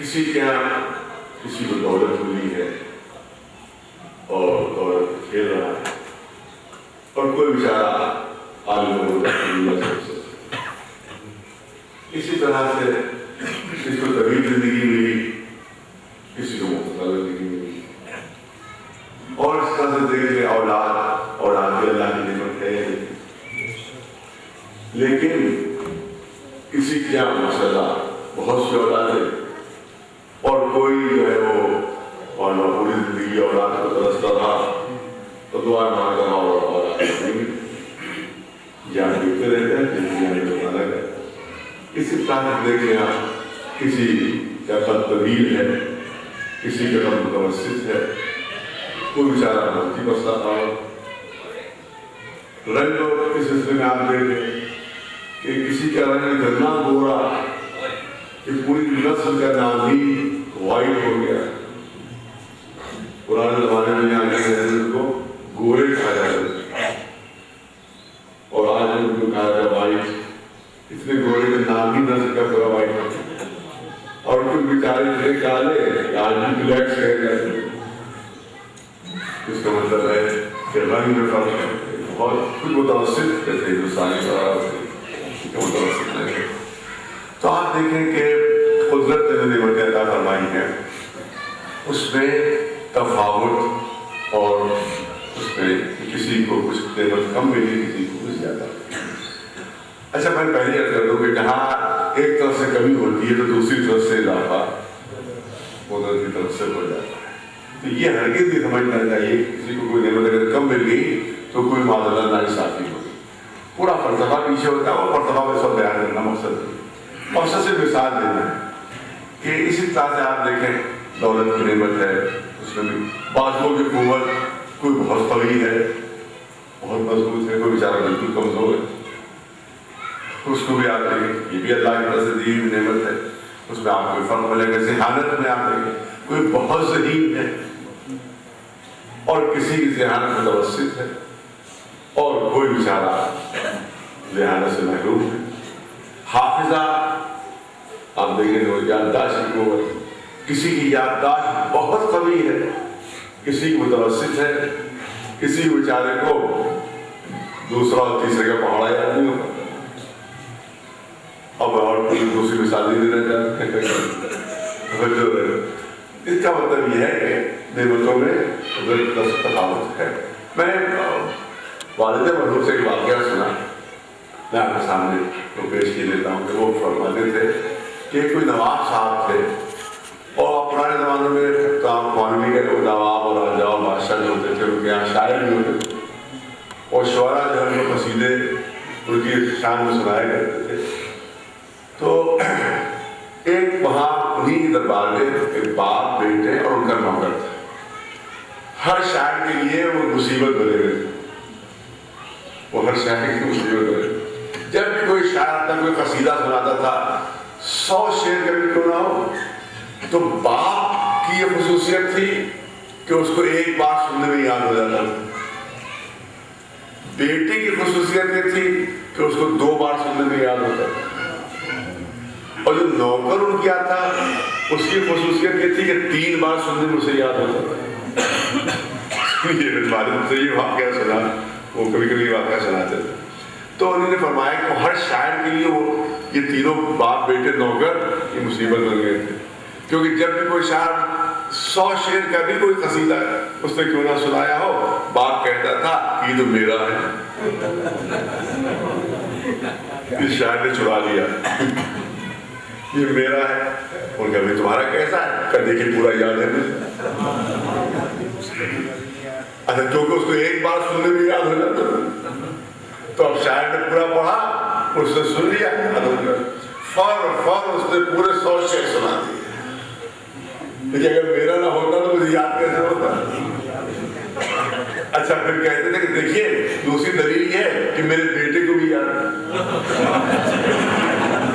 کسی کے یہاں کسی کو دولت ملی ہے اور دولت کھیل رہا ہے اور کوئی بیچارہ عالم اسی طرح سے کسی کو طویل زندگی ملی، کسی کو مختصر زندگی ملی، اور اس طرح سے دیکھیں اولاد بھی اللہ کی نعمت ہے، لیکن کسی کی یہاں مسئلہ بہت سی اولادیں اور کوئی جو ہے وہ اور پوری زندگی اولاد کو ترستا رہا تو دعا مانگا اور اولاد جان دیکھتے رہتے ہیں زندگی میں بتانا ہے۔ اسی طرح دیکھیں آپ کسی کا قد طویل ہے، کسی کا قد متوسط ہے، کوئی بیچارہ مفتی بستا تھا رنگ کے سلسلے میں آپ دیکھیں کہ کسی کا رنگ اتنا گورا کہ پوری نسل کا نام ہی وائٹ ہو گیا۔ پرانے زمانے میں آنے کے کو گورے کہا جاتا ہے اور آج ان کو کہا جاتا ہے وائٹ، اتنے گورے کا نام ہی نسل کا پورا وائٹ ہو گیا، اور کوئی بیچارے اتنے کالے آج بھی بلیک کہہ جاتے ہیں۔ اس کا مطلب ہے کہ رنگ میں فرق ہے، بہت کچھ متوسط جیسے ہندوستانی متوسط نہیں۔ تو آپ دیکھیں کہ قدرت نے نعمتیں عطا فرمائی ہیں، اس میں تفاوت اور اس میں کسی کو کچھ نعمت کم ملی، کسی کو کچھ زیادہ۔ اچھا میں پہلے یہ کر دوں کہ جہاں ایک طرف سے کمی ہوتی ہے تو دوسری طرف سے اضافہ قدرت کی طرف سے ہو جاتا ہے۔ تو یہ ہرگز بھی سمجھنا چاہیے کہ کسی کو کوئی نعمت اگر کم مل گئی تو کوئی معذرت ناانصافی ہوگی، پورا فلسفہ پیچھے ہوتا ہے اور فلسفہ میں سب بیان کرنا مقصد ہے۔ مقصد سے مثال دینا ہے کہ اسی طرح سے آپ دیکھیں دولت کی نعمت ہے، اس میں بھی بعض لوگوں کی قوت کوئی بہت قوی ہے، بہت مضبوط ہے، کوئی بیچارہ بالکل کمزور ہے، اس کو بھی آپ دیکھیں یہ بھی اللہ کی طرف سے دی ہوئی نعمت ہے، اس میں آپ کوئی فرق ملے گا۔ ذہانت میں آپ دیکھیں کوئی بہت ذہین ہے اور کسی کی ذہانت متوسط ہے اور کوئی بیچارہ ذہانت سے محروم ہے۔ حافظہ آپ دیکھیں وہ یادداشت کی قوت، کسی کی یادداشت بہت قوی ہے، کسی کی متوسط ہے، کسی بیچارے کو دوسرا اور تیسرے کا پہاڑا یاد نہیں ہوتا۔ اب اور دوسری مثال نہیں دینا چاہتے ہیں۔ اس کا مطلب یہ ہے کہ نعمتوں میں تفاوت ہے۔ میں والد مرحوم سے ایک واقعہ سنا، میں آپ کے سامنے تو پیش کیے دیتا ہوں کہ وہ فرماتے تھے کہ کوئی نواب صاحب تھے اور پرانے زمانے میں کام قانونی کے نواب اور راجا اور بادشاہ جو ہوتے تھے ان کے یہاں شاعر بھی ہوتے تھے اور شعراء جو ہے وہ قصیدے ان کی شان میں سنایا کرتے تھے۔ تو ایک وہاں انہیں کے دربار میں ایک باپ بیٹے اور ان کا نوکر تھا، ہر شاعر کے لیے وہ مصیبت بنے ہوئے تھے، وہ ہر شاعر کی مصیبت بنے ہوئے۔ جب بھی کوئی شاعر اپنا کوئی قصیدہ سناتا تھا 100 شعر کا بھی کیوں نہ ہو، تو باپ کی یہ خصوصیت تھی کہ اس کو ایک بار سننے میں یاد ہو جاتا تھا، بیٹے کی خصوصیت یہ تھی کہ اس کو 2 بار سننے میں یاد ہوتا تھا، اور جو نوکر ان کیا تھا اس کی خصوصیت یہ تھی کہ 3 بار سننے میں اسے یاد ہوتا تھا۔ یہ والد سے یہ واقعہ سنا، وہ کبھی کبھی واقعہ سناتے تھے، تو انہوں نے فرمایا کہ ہر شاعر کے لیے وہ یہ تینوں باپ بیٹے نوکر یہ مصیبت بن گئے تھے، کیونکہ جب بھی کوئی شاعر 100 شعر کا بھی کوئی قصیدہ اس نے کیوں نہ سنایا ہو، باپ کہتا تھا یہ تو میرا ہے، اس شاعر نے چرا لیا، یہ میرا ہے۔ اور کبھی تمہارا کیسا ہے؟ کہ دیکھیں پورا یاد ہے اچھا، کیونکہ اس کو ایک بار سننے میں یاد ہو جاتا تو اب شاعر نے پورا پڑھا، اس نے سن لیا، فوراً اس نے پورے 100 شعر سنا دیے۔ لیکن اگر میرا نہ ہوتا تو مجھے یاد کیسے ہوتا؟ اچھا پھر کہتے تھے کہ دیکھیے دوسری دلیل یہ ہے کہ میرے بیٹے کو بھی یاد ہے۔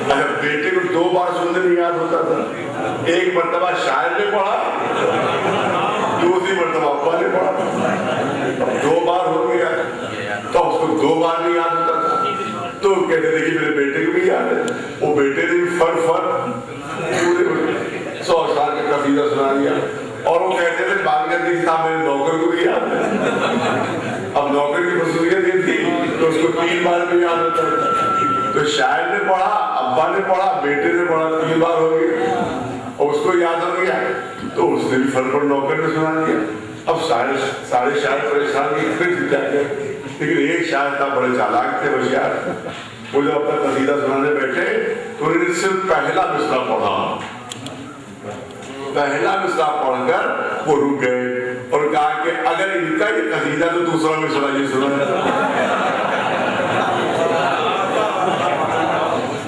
اگر بیٹے کو 2 بار سننے میں یاد ہوتا تھا، ایک مرتبہ شاعر نے پڑھا، دوسری مرتبہ ابا نے پڑھا، 2 بار ہو گیا تو اس کو 2 بار نہیں یاد ہوتا تھا، تو کہتے تھے کہ میرے بیٹے کو بھی یاد ہے۔ وہ بیٹے نے بھی فر پورے 100 100 اشعار کا قصیدہ سنا دیا. اور وہ کہتے تھے بالغت صاحب میرے نوکر کو بھی یاد ہے. اب نوکر کی خصوصیت یہ تھی تو اس کو 3 بار میں یاد ہوتا ہے. تو شاعر نے پڑھا, ابا نے پڑھا, بیٹے نے پڑھا, 3 بار ہو گیا اور اس کو یاد ہو گیا. تو اس نے بھی فل پر نوکر نے سنا دیا. اب سارے شاعر پریشان کی پھر جا گئے. لیکن ایک شاعر تھا, بڑے چالاک تھے وہ شاعر. وہ جب اپنا قصیدہ سنانے بیٹھے تو انہوں نے صرف پہلا مصرع پڑھا. پہلا مصرع پڑھ کر وہ رک گئے اور کہا کہ اگر ان کا یہ قصیدہ تو دوسرا مصرع یہ سنا.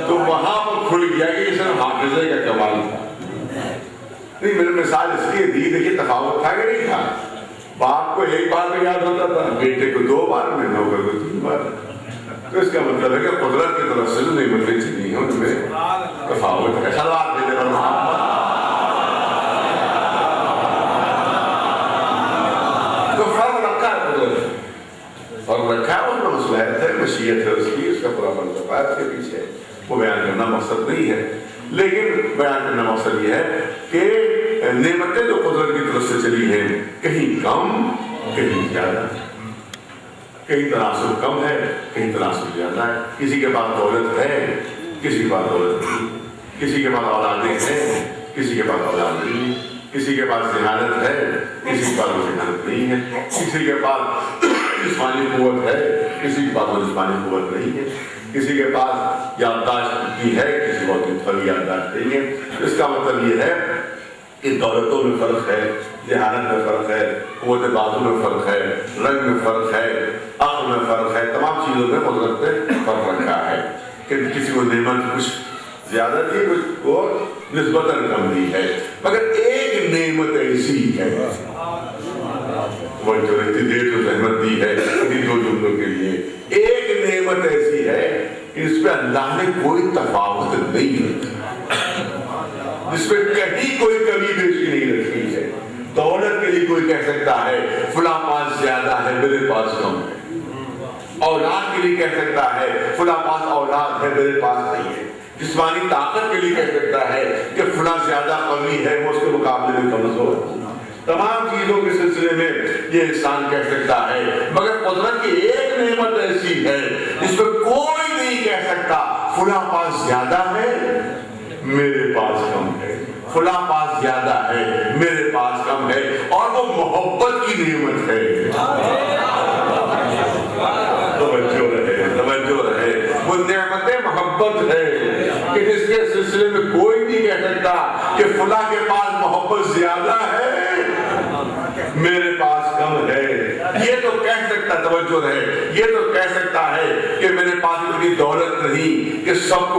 تو وہاں پر کھل گیا کہ یہ صرف حافظے کا کمال تھا. نہیں, میں نے مثال اس لیے دی, دیکھیے تفاوت تھا کہ نہیں تھا. باپ کو 1 بار میں یاد ہوتا تھا, بیٹے کو 2 بار میں, نوکر کو 3 بار. تو اس کا مطلب ہے کہ قدرت کی طرف سے جو نعمتیں چلی ہیں ان میں تفاوت ہے. سلوات دے دے محمد. تو فرق رکھا ہے قدرت, فرق رکھا ہے. اس میں مصلحت ہے, مشیت ہے اس کی, اس کا پورا فلسفہ ہے اس کے پیچھے. وہ بیان کرنا مقصد نہیں ہے, لیکن بیان کرنا مقصد یہ ہے کہ نعمتیں جو قدرت کی طرف سے چلی ہیں کہیں کم کہیں زیادہ, کہیں تناسب کم ہے کہیں تناسب زیادہ ہے. کسی کے پاس دولت ہے, کسی کے پاس دولت نہیں, کسی کے پاس اولادیں ہیں, کسی کے پاس اولاد نہیں ہے, کسی کے پاس ذہانت ہے, کسی کے پاس ذہانت نہیں ہے, کسی کے پاس جسمانی قوت ہے, کسی کے پاس جسمانی قوت نہیں ہے, کسی کے پاس یادداشت کی ہے, کسی کو پھل یادداشت نہیں ہے. اس کا مطلب یہ ہے کہ دولتوں میں فرق ہے, ذہانت میں فرق ہے, قوت بازو میں فرق ہے, رنگ میں فرق ہے, عقل میں فرق ہے, تمام چیزوں میں قدرت نے فرق رکھا ہے. کہ کسی کو نعمت کچھ زیادہ دی, کچھ کو نسبتاً کم دی ہے, مگر ایک نعمت ایسی ہے وہ جو اتنی دیر جو زحمت دی ہے انہیں 2 جملوں کے لیے. ایک نعمت ایسی ہے کہ اس پہ اللہ نے کوئی تفاوت نہیں رکھی, جس پہ کہیں کوئی کمی بیشی نہیں رکھی ہے. دولت کے لیے کوئی کہہ سکتا ہے فلاں پاس زیادہ ہے, میرے پاس کم ہے. اولاد کے لیے کہہ سکتا ہے فلاں پاس اولاد ہے, میرے پاس نہیں ہے. جسمانی طاقت کے لیے کہہ سکتا ہے کہ فلاں زیادہ قوی ہے, وہ اس کے مقابلے میں کمزور ہے. تمام چیزوں کے سلسلے میں یہ انسان کہہ سکتا ہے, مگر قدرت کی ایک نعمت ایسی ہے جس پہ کوئی نہیں کہہ سکتا فلاں پاس زیادہ ہے, میرے پاس کم ہے, فلاں پاس زیادہ ہے, میرے پاس کم ہے. اور وہ محبت کی نعمت ہے. توجہ رہے, وہ نعمت محبت ہے کہ جس کے سلسلے میں کوئی نہیں کہہ سکتا کہ فلاں کے پاس محبت زیادہ ہے, میرے پاس کم ہے. یہ تو کہہ سکتا, توجہ رہے, یہ تو کہہ سکتا ہے کہ میرے پاس اتنی دولت نہیں کہ سب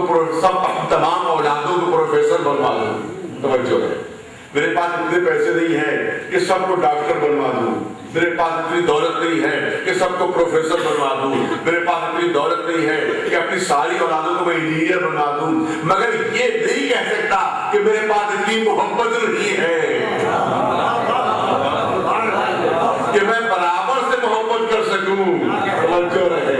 تمام اولادوں کو پروفیسر بنوا دوں. توجہ رہے, میرے پاس اتنے پیسے نہیں ہیں کہ سب کو ڈاکٹر بنوا دوں. میرے پاس اتنی دولت نہیں ہے کہ سب کو پروفیسر بنوا دوں. میرے پاس اتنی دولت نہیں ہے کہ اپنی ساری اولادوں کو میں انجینئر بنوا دوں. مگر یہ نہیں کہہ سکتا کہ میرے پاس اتنی محبت نہیں ہے کہ میں برابر سے محبت کر سکوں. توجہ رہے,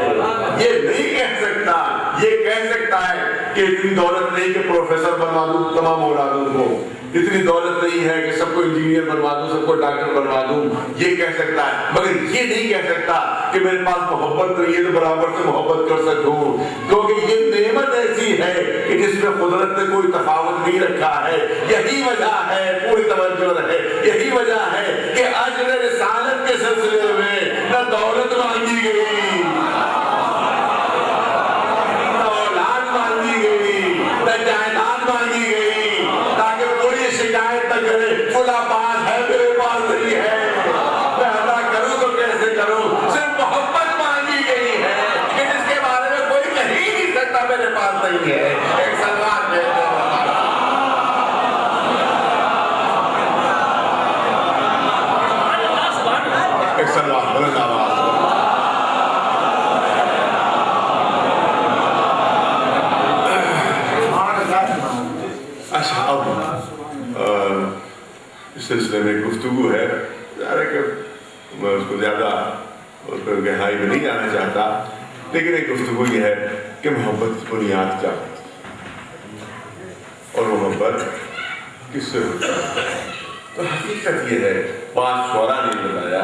یہ نہیں کہہ سکتا. یہ کہہ سکتا ہے کہ اتنی دولت نہیں کہ پروفیسر بنوا دوں تمام اولادوں کو, اتنی دولت نہیں ہے کہ سب کو انجینئر بنوا دوں, سب کو ڈاکٹر بنوا دوں. یہ کہہ سکتا ہے, مگر یہ نہیں کہہ سکتا کہ میرے پاس محبت نہیں ہے تو برابر سے محبت کر سکوں. کیونکہ یہ نعمت ایسی ہے کہ جس میں قدرت نے کوئی تفاوت نہیں رکھا ہے. یہی وجہ ہے, پوری توجہ رہے, یہی وجہ ہے کہ اجر رسالت کے سلسلے میں نہ دولت مانگی گئی, نہ اولاد مانگی گئی, نہ جائیداد مانگی گئی, تاکہ کوئی شکایت نہ کرے فلاں پاس ہے میرے پاس نہیں ہے, میں ادا کروں تو کیسے کروں. صرف محبت مانگی گئی ہے کہ جس کے بارے میں کوئی کہہ ہی نہیں سکتا میرے پاس نہیں ہے. ایک سلوات میں ایک سلوات بلند آواز. اچھا, اب اس سلسلے میں گفتگو ہے, کہ میں اس کو زیادہ گہرائی میں نہیں جانا چاہتا, لیکن ایک گفتگو یہ ہے کہ محبت کی بنیاد کیا ہے. اور محبت کس سے ہوتا ہے؟ تو حقیقت یہ ہے، بعض شعراء نے بتایا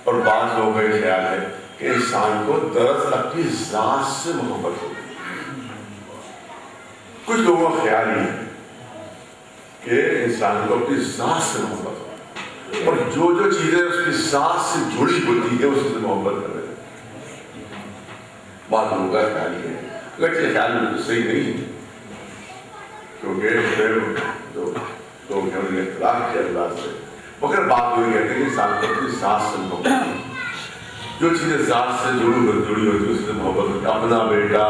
اور بعض لوگوں کا یہ خیال ہے کہ انسان کو دراصل اپنی ذات سے محبت ہوتی ہے۔ کچھ لوگوں کا خیال یہ ہے کہ انسان کو اپنی ذات سے محبت ہوتی ہے، اور جو چیزیں اس کی ذات سے جڑی ہوتی ہے اس سے محبت کر رہے ہیں۔ بعض لوگوں کا خیال یہ ہے، لیکن یہ خیال بالکل صحیح نہیں ہے، کیونکہ پھر جو لوگ ہیں انہوں نے اختلاف کیا اللہ سے، مگر بات یہ کہتے ہیں کہ انسان کو اپنی ذات سے محبت ہوتی ہے۔ جو چیزیں ذات سے جڑی ہوتی ہے اس سے محبت ہوتی ہے۔ اپنا بیٹا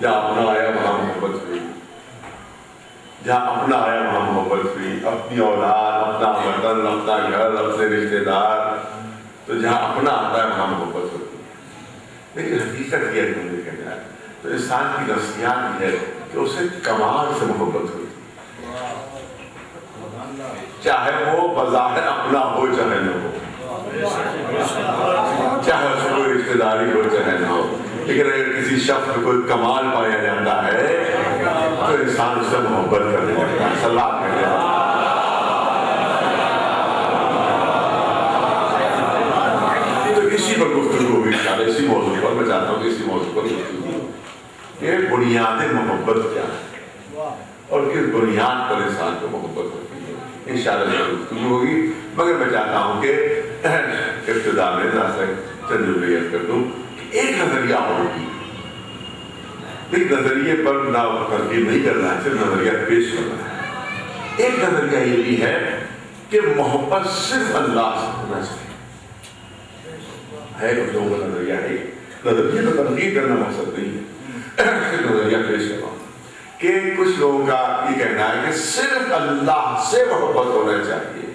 یا اپنا آیا وہاں محبت ہوئی، جہاں اپنا آیا وہاں محبت ہوئی، اپنی اولاد، اپنا وطن، اپنا گھر، اپنے رشتے دار، تو جہاں اپنا آتا ہے وہاں محبت ہوتی ہے۔ لیکن حقیقت یہ ہے کہ تو انسان کی نفسیات یہ ہے کہ اسے کمال سے محبت ہوتی ہے، چاہے وہ بظاہر اپنا ہو چاہے نہ ہو، چاہے اس کو رشتے داری ہو چاہے نہ ہو، لیکن اگر کسی شخص میں کوئی کمال پایا جاتا ہے تو انسان اس سے محبت کرنے لگتا ہے، صلاح کرنے لگتا ہے۔ تو اسی پر گفتگو ہوگی، اسی موضوع پر میں چاہتا ہوں کہ اسی موضوع پر گفتگو کہ بنیاد محبت کیا ہے اور کس بنیاد پر انسان کو محبت ہوتی ہے، انشاءاللہ گفتگو ہوگی۔ مگر میں چاہتا ہوں کہ ابتدا میں چند جملے کر دوں کہ ایک نظریہ ہوگی، ایک نظریے پر نہ تنقید نہیں کرنا ہے، صرف نظریہ پیش کرنا ہے۔ ایک نظریہ یہ بھی ہے کہ محبت صرف اللہ سے ہونا چاہیے، ہے کچھ لوگوں کا نظریہ ہے، نظریہ تو تنقید کرنا مقصد نہیں ہے، صرف نظریہ پیش کر رہا ہوں کہ کچھ لوگوں کا یہ کہنا ہے کہ صرف اللہ سے محبت ہونا چاہیے،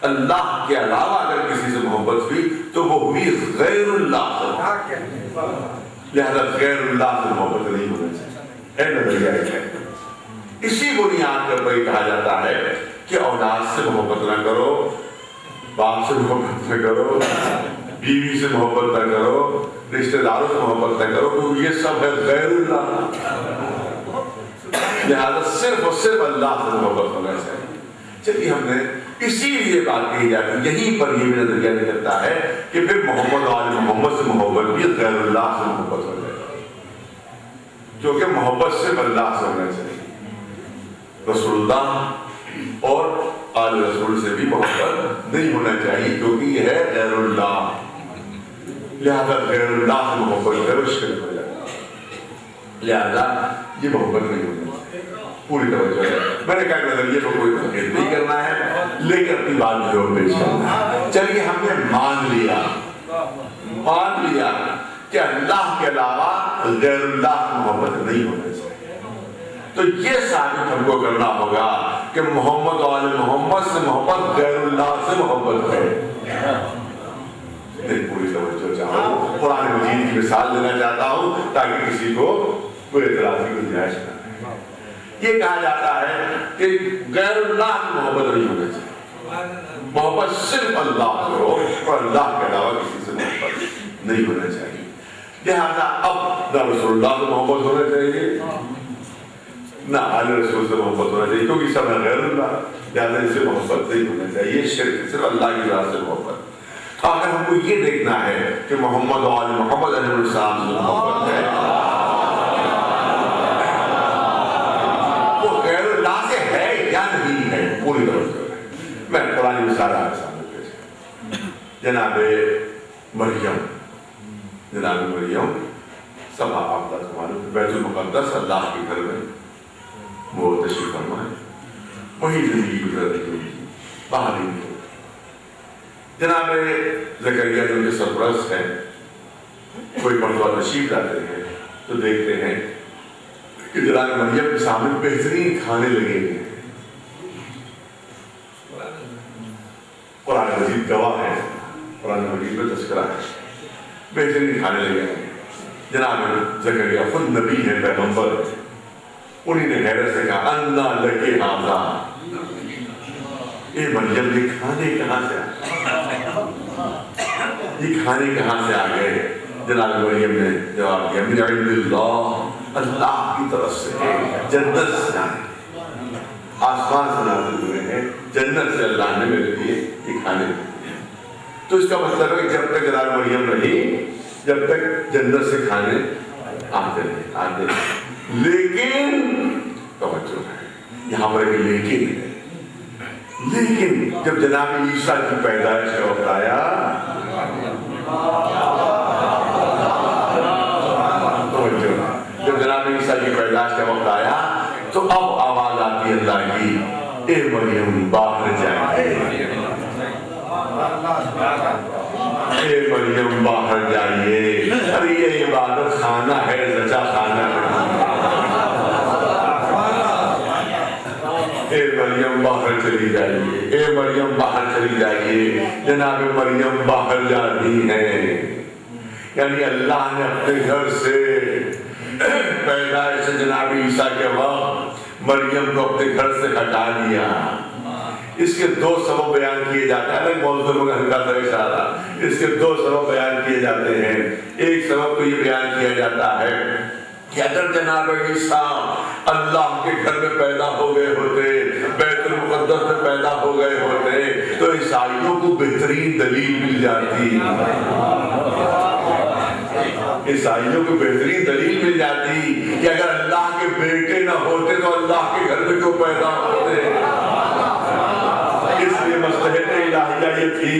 اللہ کے علاوہ اگر کسی سے محبت ہوئی تو وہ ہوئی غیر اللہ سے، لہذا غیر اللہ سے محبت نہیں ہونا چاہیے، ہے نظریہ ہے۔ اسی بنیاد پر یہ کہا جاتا ہے کہ اولاد سے محبت نہ کرو، باپ سے محبت نہ کرو، بیوی سے محبت نہ کرو، رشتہ داروں سے محبت نہ کرو، کیونکہ یہ سب ہے غیر اللہ، لہذا صرف اور صرف اللہ سے محبت ہونا چاہیے۔ چلیے ہم نے اسی لیے بات کہی جاتی ہے، یہیں پر یہ بھی نظریہ نکلتا ہے کہ پھر محمد اور محمد سے محبت بھی غیر اللہ سے محبت ہو جائے، کیونکہ محبت صرف اللہ سے ہونا چاہیے، رسول اللہ اور آل رسول سے بھی محبت نہیں ہونا چاہیے، کیونکہ یہ ہے غیر اللہ، لہذا غیر اللہ سے محبت غیر مشکل ہو جائے، لہذا یہ محبت نہیں ہونا چاہیے۔ پوری توجہ ہے، میں نے کہا نظریے کو کوئی تنقید نہیں کرنا ہے، لیکن اپنی بات جو پیش کرنا ہے۔ چلیے ہم نے مان لیا کہ اللہ کے علاوہ غیر اللہ سے محبت نہیں ہونا چاہیے، تو یہ ثابت ہم کو کرنا ہوگا کہ محمد و آل محمد سے محبت غیر اللہ سے محبت ہے۔ پوری توجہ چاہوں، قرآن مجید کی مثال دینا چاہتا ہوں تاکہ کسی کو کوئی اعتراض کی گنجائش نہ۔ یہ کہا جاتا ہے کہ غیر اللہ کی محبت نہیں ہونا چاہیے، محبت صرف اللہ سے ہو اور اللہ کے علاوہ کسی سے محبت نہیں ہونا چاہیے، لہذا اب نہ رسول اللہ سے محبت ہونا چاہیے نہ آل رسول سے محبت ہونا چاہیے، کیونکہ سب ہے غیر اللہ، لہذا اس سے محبت نہیں ہونا چاہیے، شرک صرف اللہ کی ذات سے محبت۔ اگر ہم کو یہ دیکھنا ہے کہ محمد و آل محمد علیہ السلام سے محبت ہے، نہیں ہے، پوری توجہ ہے۔ میں قرآن مثال آپ کے سامنے پیش کروں۔ جناب مریم سب آپ تک معلوم، بیت المقدس اللہ کے گھر میں وہ تشریف فرما ہے، وہی زندگی گزر رہی ہوئی، باہر ہی نہیں۔ جناب زکریا جو کہ سرپرست ہے، کوئی مرتبہ تشریف لاتے ہیں تو دیکھتے ہیں کہ جناب مریم کے سامنے بہترین کھانے لگے ہوئے ہیں۔ قرآن مجید گواہ ہے، قرآن مجید میں تذکرہ ہے، بہترین کھانے لگے ہیں۔ جناب زکریا خود نبی ہے، پیغمبر ہے، انہی نے حیرت سے کہا انا لکے ھذا، اے مریم یہ کھانے کہاں سے آئے، یہ کھانے کہاں سے آ گئے؟ جناب مریم نے جواب دیا من عند اللہ، اللہ کی طرف سے، جنت سے آئے۔ آسمان سے نازل ہوئے ہیں، جنت سے اللہ نے میرے لیے یہ کھانے دیے۔ تو اس کا مطلب ہے کہ جب تک جناب مریم رہی، جب تک جنت سے کھانے آتے رہے۔ لیکن توجہ ہے، یہاں پر ایک لیکن ہے، لیکن جب جناب عیسیٰ کی پیدائش کا وقت آیا، جب جناب عیسیٰ کی پیدائش کا وقت آیا تو اب آواز آتی ہے اللہ کی، اے مریم باہر جائیے، اے مریم باہر جائیے۔ ارے یہ عبادت خانہ ہے، رجا خانہ ہے۔ اے مریم باہر چلی جائیے، اے مریم باہر چلی جائیے۔ جناب مریم باہر جاتی ہے، یعنی اللہ نے اپنے گھر سے پیدائش جناب عیسیٰ کے وقت مریم کو اپنے گھر سے ہٹا دیا۔ اس کے دو سبب بیان کیے جاتے ہیں، الگ موضوع میں ہلکا سا اشارہ، اس کے دو سبب بیان کیے جاتے ہیں۔ ایک سبب تو یہ بیان کیا جاتا ہے کہ اگر جناب عیسیٰ اللہ کے گھر میں پیدا ہو گئے ہوتے، بیت المقدس میں پیدا ہو گئے ہوتے، تو عیسائیوں کو بہترین دلیل مل جاتی، عیسائیوں کو بہترین دلیل مل جاتی کہ اگر اللہ کے بیٹے نہ ہوتے تو اللہ کے گھر میں کیوں پیدا ہوتے۔ اس لیے مصلحت الہیہ یہ تھی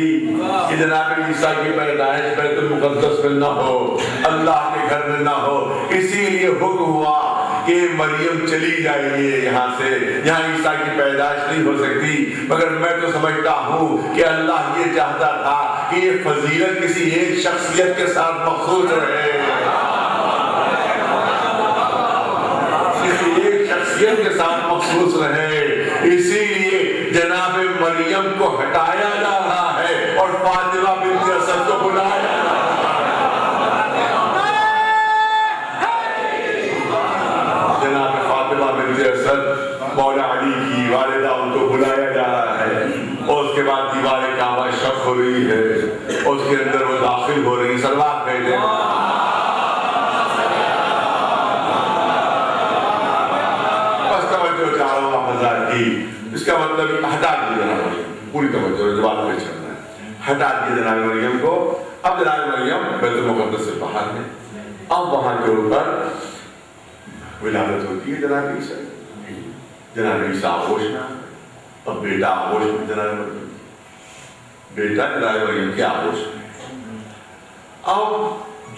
کہ جناب عیسیٰ کی پیدائش بیت المقدس میں نہ ہو، اللہ کے گھر میں نہ ہو۔ اسی لیے حکم ہوا کہ مریم چلی جائیے یہاں سے، یہاں عیسیٰ کی پیدائش نہیں ہو سکتی۔ مگر میں تو سمجھتا ہوں کہ اللہ یہ چاہتا تھا کہ یہ فضیلت کسی ایک شخصیت کے ساتھ مخصوص رہے، کسی ایک شخصیت کے ساتھ مخصوص رہے۔ اسی لیے جناب مریم کو ہٹایا جا رہا ہے اور فاطمہ بنت اسد کو بلایا جا رہا ہے۔ جناب فاطمہ بنت اسد مولا علی کی والدہ، ان کو بلایا جا رہا ہے، اور اس کے بعد دیوار کعبہ شق ہو رہی ہے، اور اس کے اندر وہ داخل ہو رہی، سلوات بھیجیں۔ بس توجہ چاہ رہا ہوں ہزار کی، اس کا مطلب ہٹا دیا جناب مریم، پوری توجہ جواب پہ چلنا ہے، ہٹا دیا جناب مریم کو۔ اب جناب مریم بیت المقدس سے باہر ہے، اب وہاں کے اوپر ولادت ہوتی ہے جناب عیسیٰ، جناب عیسیٰ آغوش میں، اب بیٹا آغوش میں، جناب مریم بیٹا جناب مریم کے آغوش میں۔ اب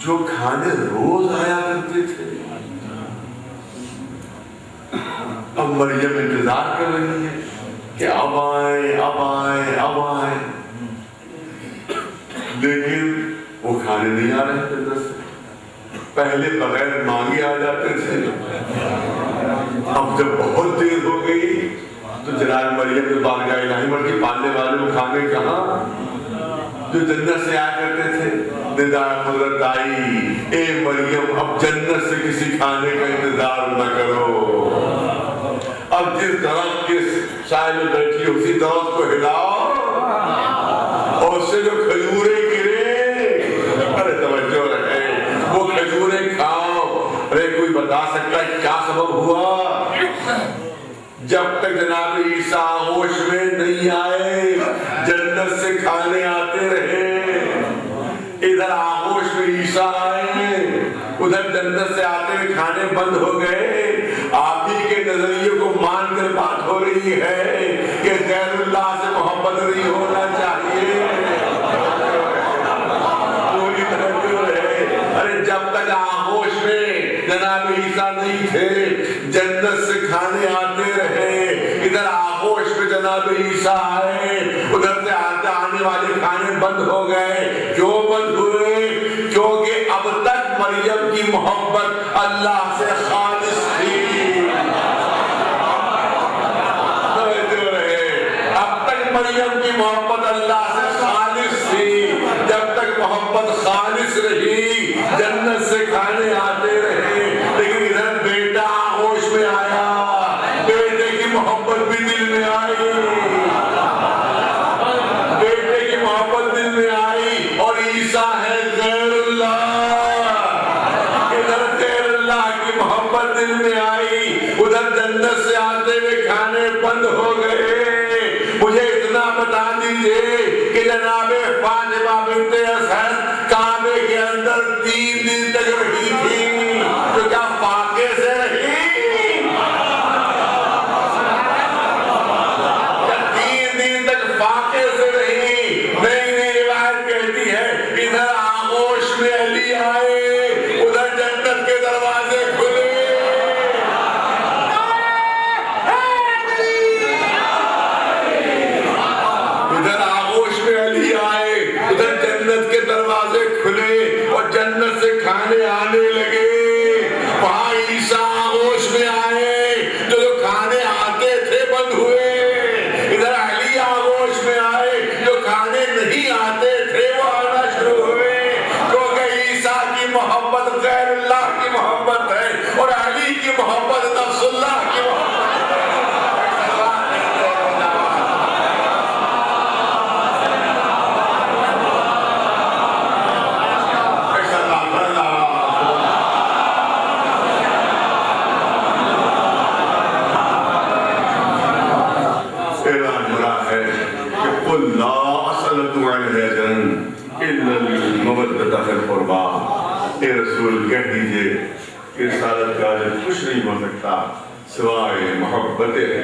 جو کھانے روز آیا کرتے تھے، اب مریم انتظار کر رہی ہے کہ اب آئیں اب آئیں اب آئیں، لیکن وہ کھانے نہیں آ رہے تھے۔ پہلے بغیر مانگے آ جاتے تھے، اب جب بہت دیر ہو گئی تو جناب مریم نے بارگاہ الہی میں کہ پالنے والے وہ کھانے کہاں جو جنت سے آیا کرتے تھے۔ ندا حضرت آئی، اے مریم اب جنت سے کسی کھانے کا انتظار نہ کرو، اب جس درخت کے سائے میں بیٹھی اسی درخت کو ہلاؤ اور اس سے جو کھجوریں گرے، ارے توجہ رکھے، وہ کھجوریں کھاؤ۔ ارے کوئی بتا سکتا ہے کیا سبب ہوا؟ جب تک جناب عیسیٰ آغوش میں نہیں آئے، جنت سے کھانے آتے رہے۔ ادھر آغوش میں عیسیٰ آئے، ادھر جنت سے آتے ہوئے کھانے بند ہو گئے۔ آپ ہی کے نظریے کو مان کر بات ہو رہی ہے کہ غیر اللہ سے محبت نہیں ہونا چاہیے۔ پوری طرح کیوں رہے؟ ارے جب تک آغوش میں جناب عیسیٰ نہیں تھے، جنت سے کھانے آتے رہے۔ ادھر آغوش میں جناب عیسیٰ آئے، ادھر سے آنے والے کھانے بند ہو گئے۔ کیوں بند ہوئے؟ کیونکہ اب تک مریم کی محبت اللہ سے خالص تھی۔ مریم کی محبت اللہ سے خالص تھی۔ جب تک محبت خالص رہی، جنت سے کھانے آتے رہے۔ لیکن ادھر بیٹا آغوش میں آیا، بیٹے کی محبت بھی دل میں آئی، بیٹے کی محبت دل میں آئی، اور عیسیٰ ہے غیر اللہ، ادھر غیر اللہ کی محبت دل میں آئی، ادھر جنت سے آتے ہوئے کھانے بند لیجئے کہ جناب فاطمہ بنت اسد کعبے کے اندر 3 دن تک رہی تھی، تو کیا فاقے سے رہی؟ کیا 3 دن تک فاقے سے رہی؟ نئی روایت کہتی ہے ادھر آغوش میں علی آئے، ادھر جنت کے دروازے کھلے۔ دروازے کھلے اور جنت سے کھانے آنے لگے۔ وہاں عیسیٰ آغوش میں آئے، جو کھانے آتے تھے بند ہوئے۔ ادھر علی آغوش میں آئے، جو کھانے نہیں آتے تھے وہ آنا شروع ہوئے، کیونکہ عیسیٰ کی محبت غیر اللہ کی محبت ہے اور علی کی محبت نفس اللہ کی محبت ہے۔ اے رسول کہہ دیجئے کہ رسالت کا جو کچھ نہیں بن سکتا سوائے محبت ہے،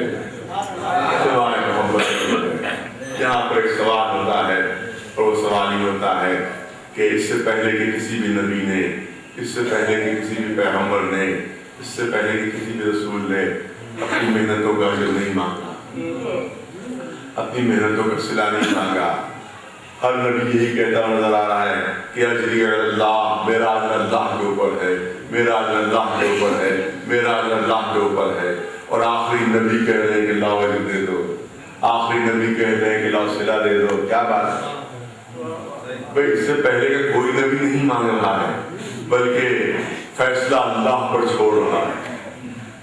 سوائے محبت ہے۔ یہاں پر ایک سوال ہوتا ہے اور وہ سوال یہ ہوتا ہے کہ اس سے پہلے کہ کسی بھی نبی نے، اس سے پہلے کہ کسی بھی پیغمبر نے، اس سے پہلے کہ کسی بھی رسول نے اپنی محنتوں کا اجر نہیں مانگا، اپنی محنتوں کا صلہ نہیں مانگا۔ ہر نبی یہی کہتا نظر آ رہا ہے کہ اجری اللہ، میرا اجر اللہ کے اوپر ہے، میرا اجر اللہ کے اوپر ہے، میرا اجر اللہ کے اوپر ہے۔ اور آخری نبی کہہ رہے ہیں کہ لاؤ اجر دے دو، آخری نبی کہہ رہے ہیں کہ لاؤ صلہ دے دو۔ کیا بات ہے بھائی؟ اس سے پہلے کہ کوئی نبی نہیں مانگ رہا ہے، بلکہ فیصلہ اللہ پر چھوڑ رہا ہے،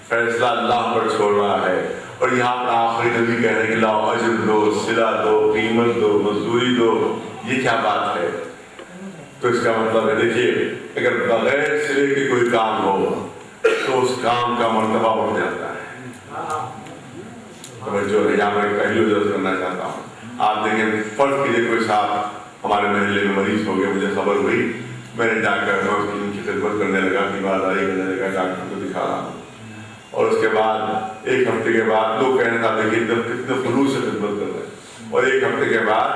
فیصلہ اللہ پر چھوڑ رہا ہے۔ اور یہاں پر آخری نبی کہہ رہے ہیں کہ لاؤ اجر دو، صلہ دو، قیمت دو، مزدوری دو۔ یہ کیا بات ہے؟ تو اس کا مطلب ہے دیکھیے، اگر بغیر صلے کے کوئی کام ہو تو اس کام کا مرتبہ بڑھ جاتا ہے۔ توجہ ہے، یہاں میں پہلی وجہ کرنا چاہتا ہوں۔ آپ دیکھیں، فرض کیجیے کوئی صاحب ہمارے محلے میں مریض ہو گیا، مجھے خبر ہوئی، میں نے جا کر ان کی خدمت کرنے لگا، بیماری کرنے لگا، ڈاکٹر کو دکھا رہا ہوں۔ اور اس کے بعد 1 ہفتے کے بعد لوگ کہنے لگے کہ کتنے خلوص سے خدمت کر رہے ہیں۔ اور 1 ہفتے کے بعد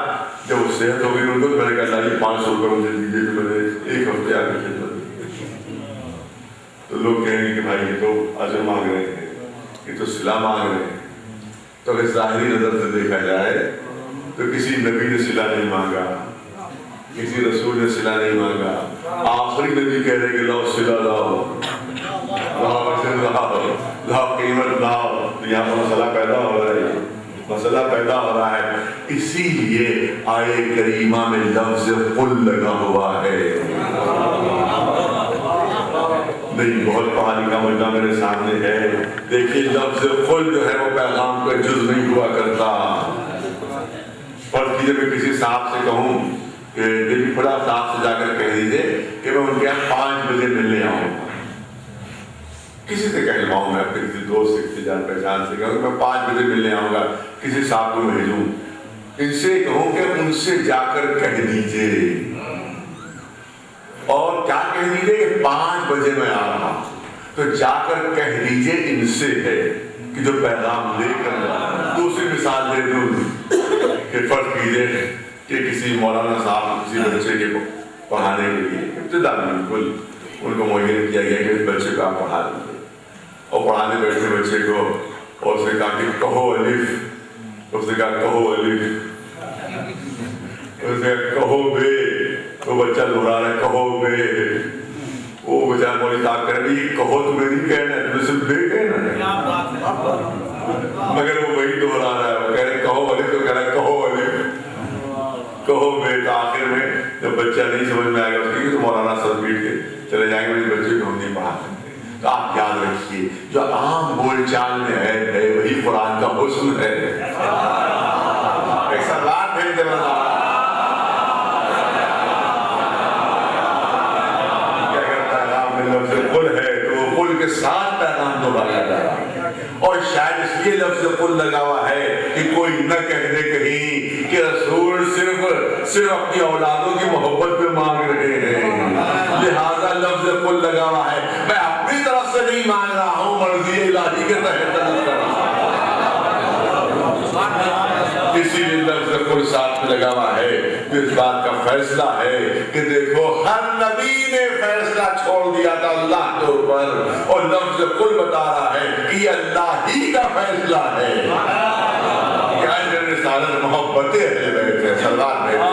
جب وہ صحت ہو گئی ان کو، میں نے کہا یہ 500 روپے مجھے دیجیے کہ میں نے 1 ہفتے آگے خدمت کی۔ تو لوگ کہیں گے کہ بھائی یہ تو اجر مانگ رہے ہیں، یہ تو صلہ مانگ رہے ہیں۔ تو اگر ظاہری نظر سے دیکھا جائے تو کسی نبی نے صلہ نہیں مانگا، کسی رسول نے صلہ نہیں مانگا۔ آخری نبی کہہ رہے کہ لاؤ صلہ لاؤ، لاؤ اجر لاؤ، لاؤ قیمت لاؤ۔ یہاں پر مسئلہ پیدا ہو رہا ہے، مسئلہ پیدا ہو رہا ہے۔ اسی لیے آیے کریمہ میں لفظ قل لگا ہوا ہے۔ نہیں، بہت پڑھا لکھا مجمع میرے سامنے ہے، دیکھیے لفظ قل جو ہے وہ پیغام کا جز نہیں ہوا کرتا۔ فرض کیجیے میں کسی صاحب سے کہوں کہ دیکھیے بڑا صاحب سے جا کر کہہ دیجیے کہ میں ان کے یہاں 5 بجے ملنے آؤں گا۔ کسی سے کہلواؤں میں، اپنے کسی دوست سے، کسی جان پہچان سے کہوں کہ میں 5 بجے ملنے آؤں گا، کسی صاحب کو بھیجوں، ان سے کہوں کہ ان سے جا کر کہہ دیجئے، اور کیا کہہ دیجئے کہ 5 بجے میں آ رہا ہوں، تو جا کر کہہ دیجئے ان سے ہے کہ جو پیغام لے کر۔ دوسری مثال دے دوں کہ فرض کیجئے کہ کسی مولانا صاحب کسی بچے کے پڑھانے کے لیے ابتدا میں بالکل ان کو معین کیا گیا کہ اس بچے کو آپ پڑھا دیں، اور پڑھانے بیٹھے بچے کو، اور اس نے کہا کہ کہو الف، اس نے کہا کہو الف، اس نے کہا کہو بے، وہ بچہ دہرا رہا ہے کہو بے۔ وہ بیچارہ مولوی صاحب کہہ رہے ہیں کہو تمہیں نہیں کہنا ہے، تمہیں صرف بے کہنا ہے، مگر وہ وہی دہرا رہا ہے، وہ کہہ رہے ہیں کہو الف، تو کہہ رہا ہے کہو الف، کہو بے۔ تو آخر میں جب بچہ نہیں سمجھ میں آئے گا اس کی تو مولانا سر پیٹ کے چلے جائیں گے، بچے کو ہم نہیں پڑھا سکتے۔ تو آپ یاد رکھیے جو عام بول چال میں ہے وہی قرآن کا حسن ہے۔ ایک سوال بھیج دے بنا کہ اگر پیغام میں لفظ قل ہے تو وہ قل کے ساتھ پیغام دہرایا جا رہا ہے، اور شاید اس لیے لفظ قل لگا ہوا ہے کہ کوئی نہ کہہ کہہ دے کہیں کہ رسول صرف اپنی اولادوں کی محبت پہ مانگ رہے ہیں، لہذا لفظ قل لگا ہوا ہے، میں اپنی طرف سے نہیں مانگ رہا ہوں، مرضی الہی کے تحت طلب کر رہا ہوں۔ اسی لیے لفظ قل ساتھ میں لگا ہوا ہے، تو اس بات کا فیصلہ ہے کہ دیکھو ہر نبی نے فیصلہ چھوڑ دیا تھا اللہ کے اوپر، اور لفظ قل بتا رہا ہے کہ یہ اللہ ہی کا فیصلہ ہے۔ کیا یہ رسالت محبت اہل بیت ہے، سردار بیت ہے؟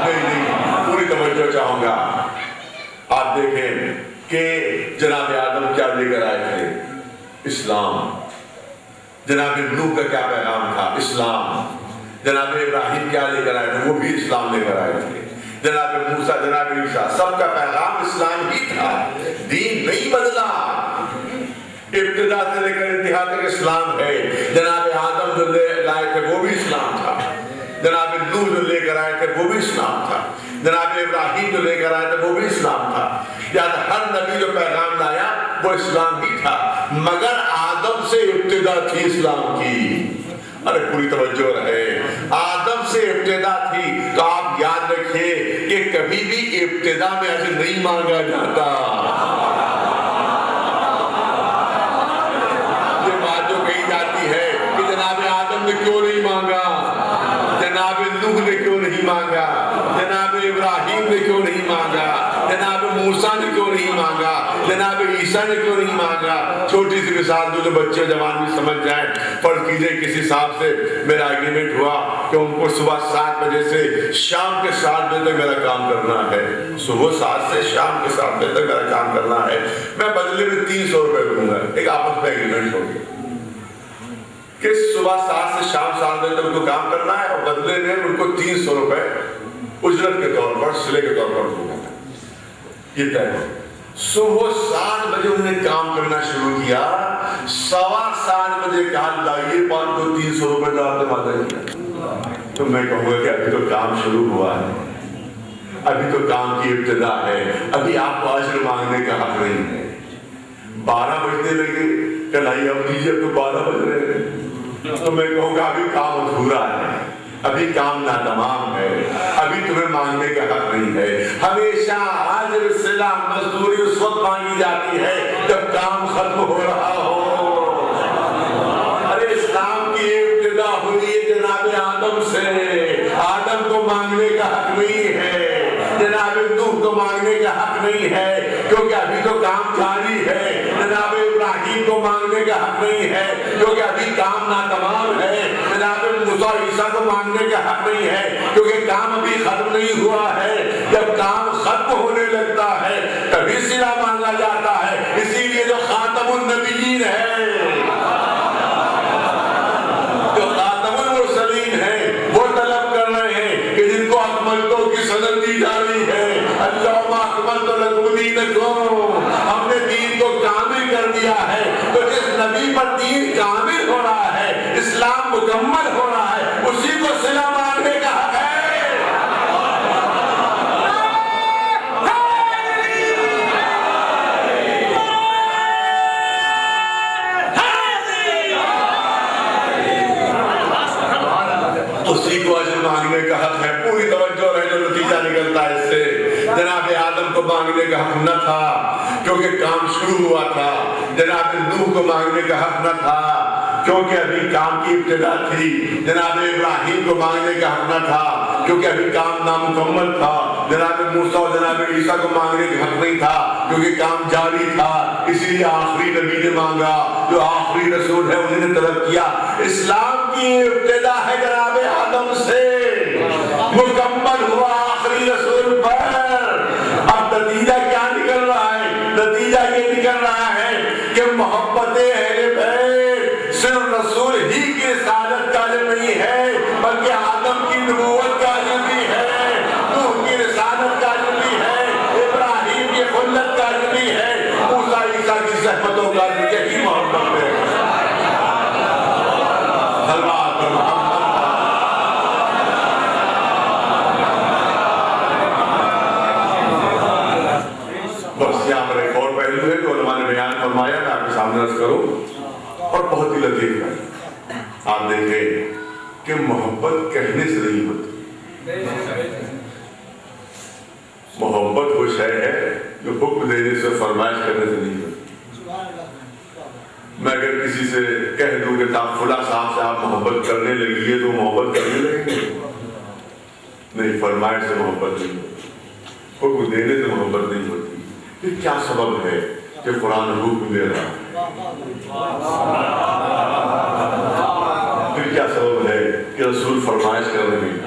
نہیں، پوری توجہ چاہوں گا۔ آپ دیکھیں کہ جناب آدم کیا لے کر آئے تھے؟ اسلام۔ جناب نوح کا کیا پیغام تھا؟ اسلام۔ جناب ابراہیم کیا لے کر آئے تھے؟ وہ بھی اسلام لے کر آئے تھے۔ جناب موسیٰ، جناب عیسیٰ، سب کا پیغام اسلام ہی تھا، دین نہیں بدلا، ابتدا سے لے کر انتہا تک اسلام ہے۔ جناب آدم جو لائے تھے وہ بھی اسلام تھا، جناب نوح جو لے کر آئے تھے وہ بھی اسلام تھا، جناب ابراہیم جو لے کر آئے تھے وہ بھی اسلام تھا۔ یعنی ہر نبی جو پیغام لایا وہ اسلام ہی تھا، مگر آدم سے ابتدا تھی اسلام کی۔ ارے پوری توجہ رہے، آدم سے ابتدا تھی۔ تو آپ یاد رکھیے کہ کبھی بھی ابتدا میں ایسے نہیں مانگا جاتا۔ یہ بات جو کہی جاتی ہے کہ جناب آدم نے کیوں نہیں مانگا، جناب نوح نے کیوں نہیں مانگا، جناب ابراہیم نے کیوں نہیں مانگا، جناب موسیٰ نے کیوں نہیں مانگا، جناب عیسیٰ نے کیوں نہیں مانگا۔ چھوٹی سی مثال دو جو بچے جوان بھی سمجھ جائیں۔ فرض کیجئے کسی صاحب سے میرا ایگریمنٹ ہوا کہ ان کو صبح 7 بجے سے شام کے 7 بجے تک میرا کام کرنا ہے، صبح 7 سے شام کے 7 بجے تک میرا کام کرنا ہے، میں بدلے میں 300 روپے دوں گا۔ ایک آپس میں ایگریمنٹ ہو گیا کہ صبح 7 سے شام 7 بجے تک ان کو کام کرنا ہے، اور بدلے میں ان کو 300 روپے اجرت کے طور پر، سلے کے طور پر دوں گا۔ یہ طے ہو۔ صبح 7 بجے انہوں نے کام کرنا شروع کیا، 7:15 بجے کہا لائیے 300 روپے کا آپ نے وعدہ کیا۔ تو میں کہوں گا کہ ابھی تو کام شروع ہوا ہے، ابھی تو کام کی ابتدا ہے، ابھی آپ کو اجر مانگنے کا حق نہیں ہے۔ 12 بجنے لگے کہ لائیے اب دیجیے، اب تو 12 بج رہے ہیں، تو میں کہوں گا ابھی کام ادھورا ہے، ابھی کام ناتمام ہے، ابھی تمہیں مانگنے کا حق نہیں ہے۔ ہمیشہ اجر صلہ مزدوری اس وقت مانگی جاتی ہے جب کام ختم ہو رہا ہو۔ ارے اسلام کی ابتدا ہوئی ہے جناب آدم سے، آدم کو مانگنے کا حق نہیں ہے، جناب نوح کو مانگنے کا حق نہیں ہے، کیونکہ ابھی تو کام جاری ہے۔ جناب ابراہیم کو مانگنے کا حق نہیں ہے کیونکہ ابھی کام ناتمام ہے۔ جناب موسیٰ عیسیٰ کو مانگنے کا حق نہیں ہے کیونکہ کام ابھی ختم نہیں ہوا ہے۔ جب کام ختم ہونے لگتا ہے تبھی صلہ مانگا جاتا ہے۔ اسی لیے جو خاتم النبیین ہے، جو خاتم المرسلین ہے، وہ طلب کر رہے ہیں کہ جن کو اکملتوں کی سند دی جا رہی ہے، اللہم اکملت لکم دینکم، ہم نے دین کو کامل کر دیا ہے۔ تو جس نبی پر دین کامل ہو رہا ہے، اسلام مکمل ہو رہا ہے، اسی کو صلہ مانگنے کا حق ہے۔ اسی کو اجر مانگنے کا حق ہے۔ پوری توجہ رہے، جو نتیجہ نکلتا ہے اس سے، جناب آدم کو مانگنے کا حق نہ تھا کیونکہ کام شروع ہوا تھا، جناب نوح کو مانگنے کا حق نہ تھا کیونکہ ابھی کام کی ابتدا تھی، جناب ابراہیم کو مانگنے کا حق نہ تھا کیونکہ ابھی کام نامکمل تھا، جناب موسیٰ اور جناب عیسیٰ کو مانگنے کا حق نہیں تھا کیونکہ کام جاری تھا۔ اسی لیے آخری نبی نے مانگا، جو آخری رسول ہے انہوں نے طلب کیا۔ اسلام کی ابتدا ہے جناب آدم سے، مکمل ہوا آخری رسول پر۔ اب نتیجہ کیا نکل رہا ہے؟ نتیجہ یہ نکل رہا ہے کہ محبت اہل بیت صرف رسول ہی کی رسالت کا علم نہیں ہے، بلکہ آدم کی نبوت کا علم بھی ہے، نوح کی رسالت کا علم بھی ہے، ابراہیم کی خلت کا علم بھی ہے، موسیٰ عیسیٰ کی زحمتوں کا علم، یہی محبت ہے۔ بس یہاں پر ایک اور پہلو ہے جو علماء نے بیان فرمایا، میں آپ کے سامنے عرض کروں۔ ہی لطیف ہے، آپ دیکھیں کہ محبت کہنے سے نہیں ہوتی، محبت وہ شے ہے جو حکم دینے سے فرمائش کرنے سے نہیں ہوتی۔ میں اگر کسی سے کہہ دوں کہ فلاں صاحب سے آپ محبت کرنے لگیے تو محبت کرنے لگیں گے؟ نہیں، فرمائش سے محبت نہیں ہوتی، حکم دینے سے محبت نہیں ہوتی۔ پھر کیا سبب ہے کہ قرآن حکم دے رہا ہے؟ پھر کیا سبب ہے کہ رسول فرمائش کر رہے ہیں؟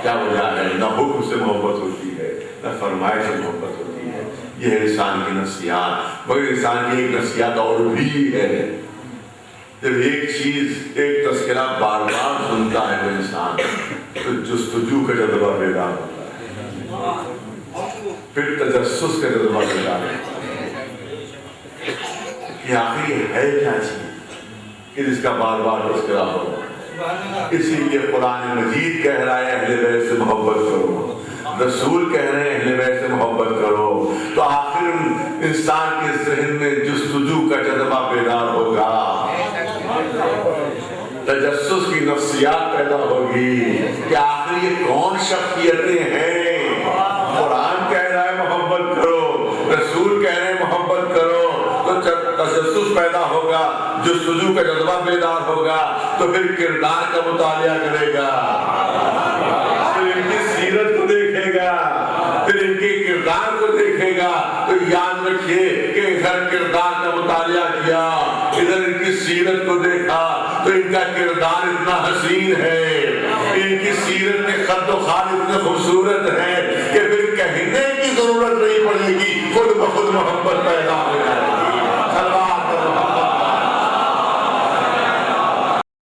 کیا وجہ ہے؟ نہ حکم سے محبت ہوتی ہے، نہ فرمائش سے محبت ہوتی ہے۔ یہ ہے انسان کی نفسیات۔ مگر انسان کی ایک نفسیات اور بھی ہے، جب ایک چیز، ایک تذکرہ بار بار سنتا ہے وہ انسان تو جستجو کا جذبہ بیدار ہوتا ہے، پھر تجسس کا جذبہ بیدار ہوتا ہے کہ آخر یہ ہے کیا چیز کہ جس کا بار بار تذکرہ ہو۔ اسی لیے قرآن مجید کہہ رہا ہے اہل بیت سے محبت کرو، رسول کہہ رہے ہیں اہل بیت سے محبت کرو، تو آخر انسان کے ذہن میں جستجو کا جذبہ بیدار ہوگا، تجسس کی نفسیات پیدا ہوگی کہ آخر یہ کون شخصیتیں ہیں۔ قرآن کہہ رہا ہے محبت کرو، رسول کہہ رہے ہیں محبت کرو، تو تجسس پیدا ہوگا، جستجو کا جذبہ بیدار ہوگا، تو پھر کردار کا مطالعہ کرے گا، پھر ان کی سیرت کو دیکھے گا، پھر ان کے کردار کو دیکھے گا۔ تو یاد رکھیے کہ ادھر کردار کا مطالعہ کیا، ادھر ان کی سیرت کو دیکھا تو ان کا کردار اتنا حسین ہے، ان کی سیرت کے خط و خال اتنے خوبصورت ہے کہ پھر کہنے کی ضرورت نہیں پڑے گی، خود بخود محبت پیدا ہو جائے گی۔